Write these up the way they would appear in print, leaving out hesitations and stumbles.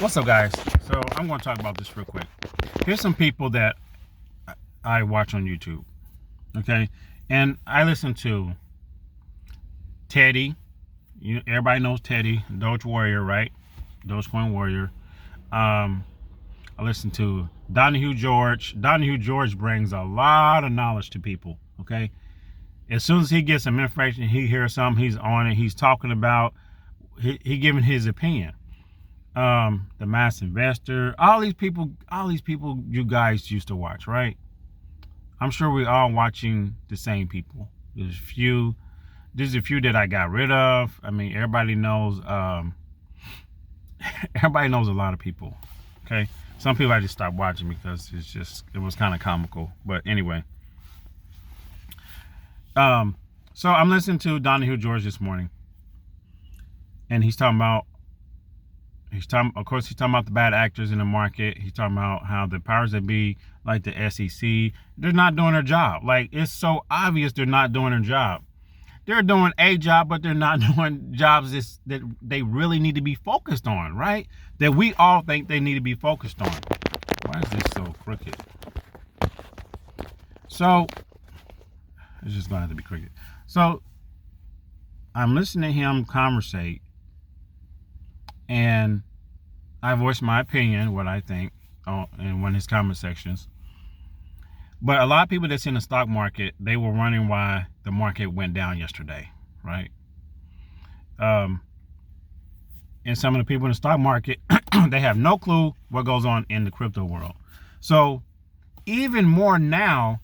What's up, guys? So I'm going to talk about this real quick. Here's some people that I watch on YouTube, okay? And I listen to Teddy. Everybody knows Teddy, Doge Warrior, right? Dogecoin Warrior. I listen to Donahue George. Donahue George brings a lot of knowledge to people, okay? As soon as he gets some information, he hears something, he's on it, he's talking about, he giving his opinion. The Mass Investor, all these people you guys used to watch, right? I'm sure we're all watching the same people. There's a few that I got rid of. I mean, everybody knows everybody knows a lot of people. Okay. Some people I just stopped watching because it was kind of comical. But anyway. So I'm listening to Donahue George this morning. And he's talking about the bad actors in the market. He's talking about how the powers that be, like the SEC, they're not doing their job. Like, it's so obvious they're not doing their job. They're doing a job, but they're not doing jobs that they really need to be focused on, right? That we all think they need to be focused on. Why is this so crooked? So, it's just going to have to be crooked. So, I'm listening to him conversate, and I voiced my opinion, what I think, in one of his comment sections. But a lot of people that's in the stock market, they were wondering why the market went down yesterday, right? And some of the people in the stock market, they have no clue what goes on in the crypto world. So even more now,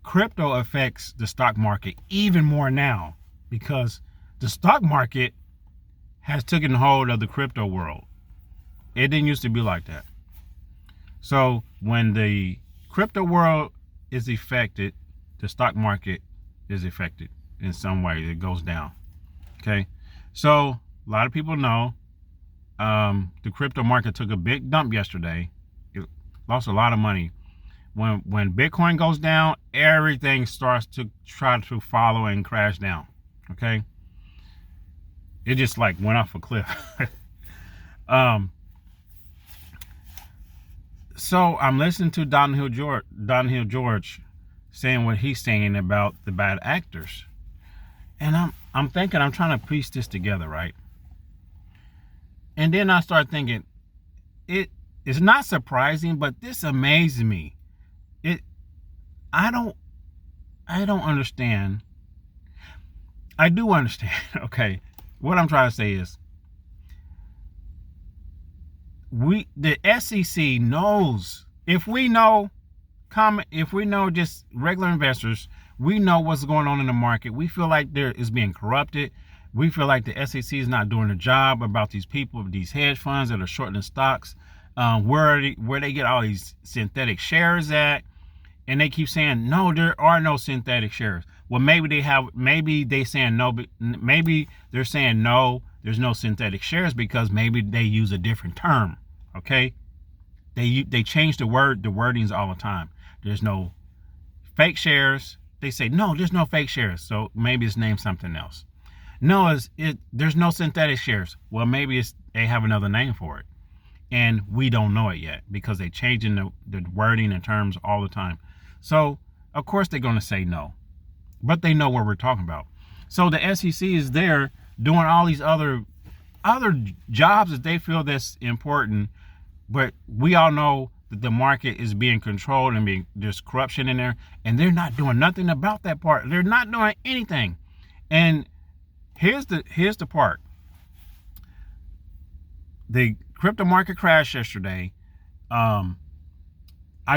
crypto affects the stock market even more now, because the stock market has taken hold of the crypto world. It didn't used to be like that. So when the crypto world is affected, the stock market is affected in some way. It goes down. Okay. So a lot of people know the crypto market took a big dump yesterday. It lost a lot of money. When Bitcoin goes down, everything starts to try to follow and crash down. Okay. It just like went off a cliff. So I'm listening to Donahue George saying what he's saying about the bad actors. And I'm thinking, I'm trying to piece this together, right? And then I start thinking, it is not surprising, but this amazes me. I don't understand. I do understand, okay. What I'm trying to say is, the SEC knows. If we know just regular investors, we know what's going on in the market. We feel like there is being corrupted. We feel like the SEC is not doing a job about these people, these hedge funds that are shorting stocks, where they get all these synthetic shares at. And they keep saying, no, there are no synthetic shares. Well, maybe they're saying no, there's no synthetic shares because maybe they use a different term. Okay. They change the wordings all the time. There's no fake shares. They say, no, there's no fake shares. So maybe it's named something else. No, there's no synthetic shares. Well, maybe they have another name for it. And we don't know it yet because they changing the wording and terms all the time. So, of course, they're going to say no. But they know what we're talking about. So the SEC is there doing all these other jobs that they feel that's important. But we all know that the market is being controlled and there's corruption in there. And they're not doing nothing about that part. They're not doing anything. And here's the part. The crypto market crashed yesterday. I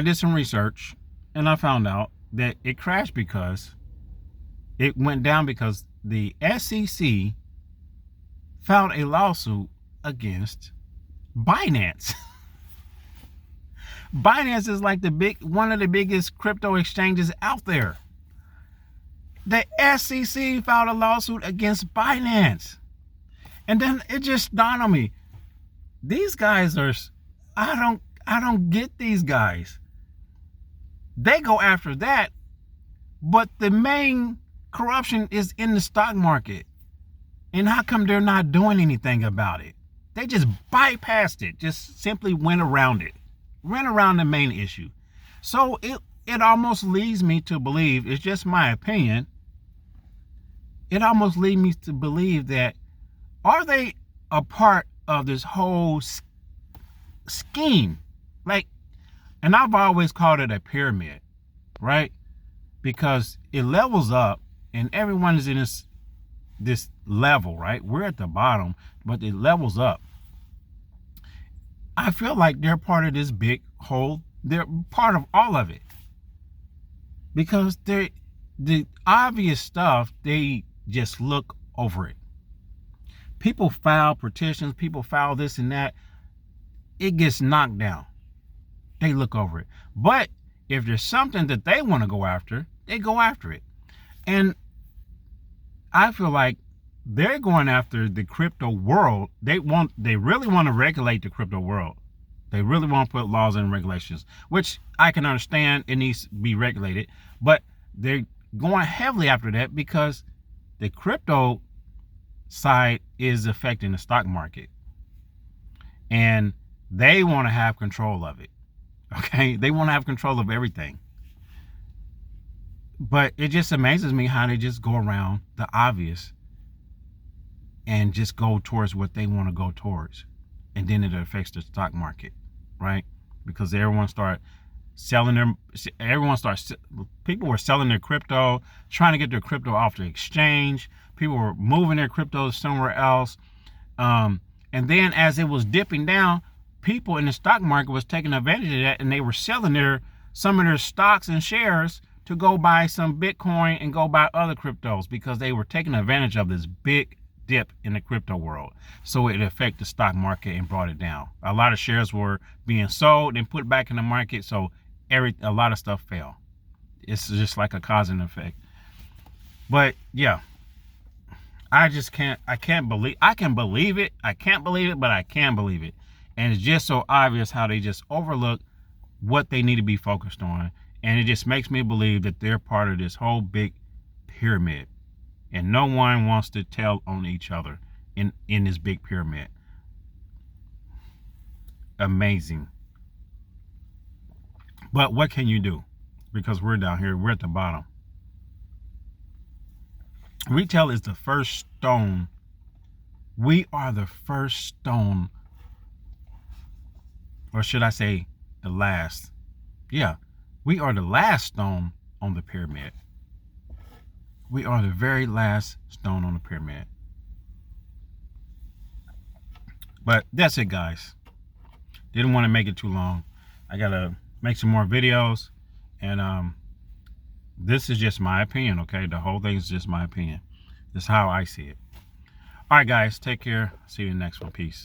did some research and I found out that it crashed because it went down because the SEC filed a lawsuit against Binance. Binance is like one of the biggest crypto exchanges out there. The SEC filed a lawsuit against Binance. And then it just dawned on me. These guys I don't get these guys. They go after that, but the main corruption is in the stock market. And how come they're not doing anything about it? They just bypassed it, just simply went around it, went around the main issue. So it almost leads me to believe, it's just my opinion, it almost leads me to believe that, are they a part of this whole scheme? Like, and I've always called it a pyramid, right? Because it levels up and everyone is in this level, right? We're at the bottom, but it levels up. I feel like they're part of this big whole. They're part of all of it. Because the obvious stuff, they just look over it. People file petitions, people file this and that. It gets knocked down. They look over it. But if there's something that they want to go after, they go after it. And I feel like they're going after the crypto world. They really want to regulate the crypto world. They really want to put laws and regulations, which I can understand it needs to be regulated. But they're going heavily after that because the crypto side is affecting the stock market. And they want to have control of it. Okay? They want to have control of everything. But it just amazes me how they just go around the obvious and just go towards what they want to go towards. And then it affects the stock market, right? Because everyone starts selling people were selling their crypto, trying to get their crypto off the exchange. People were moving their cryptos somewhere else. And then as it was dipping down, people in the stock market was taking advantage of that, and they were selling some of their stocks and shares to go buy some Bitcoin and go buy other cryptos because they were taking advantage of this big dip in the crypto world. So it affected the stock market and brought it down. A lot of shares were being sold and put back in the market, so a lot of stuff fell. It's just like a cause and effect. But yeah, I can believe it. I can't believe it, but I can believe it. And it's just so obvious how they just overlook what they need to be focused on. And it just makes me believe that they're part of this whole big pyramid. And no one wants to tell on each other in this big pyramid. Amazing. But what can you do? Because we're down here, we're at the bottom. Retail is the first stone. We are the first stone. Or should I say the last? Yeah, we are the last stone on the pyramid. We are the very last stone on the pyramid. But that's it, guys. Didn't want to make it too long. I gotta make some more videos, and this is just my opinion. Okay, the whole thing is just my opinion. This is how I see it. All right, guys, take care. See you in the next one. Peace.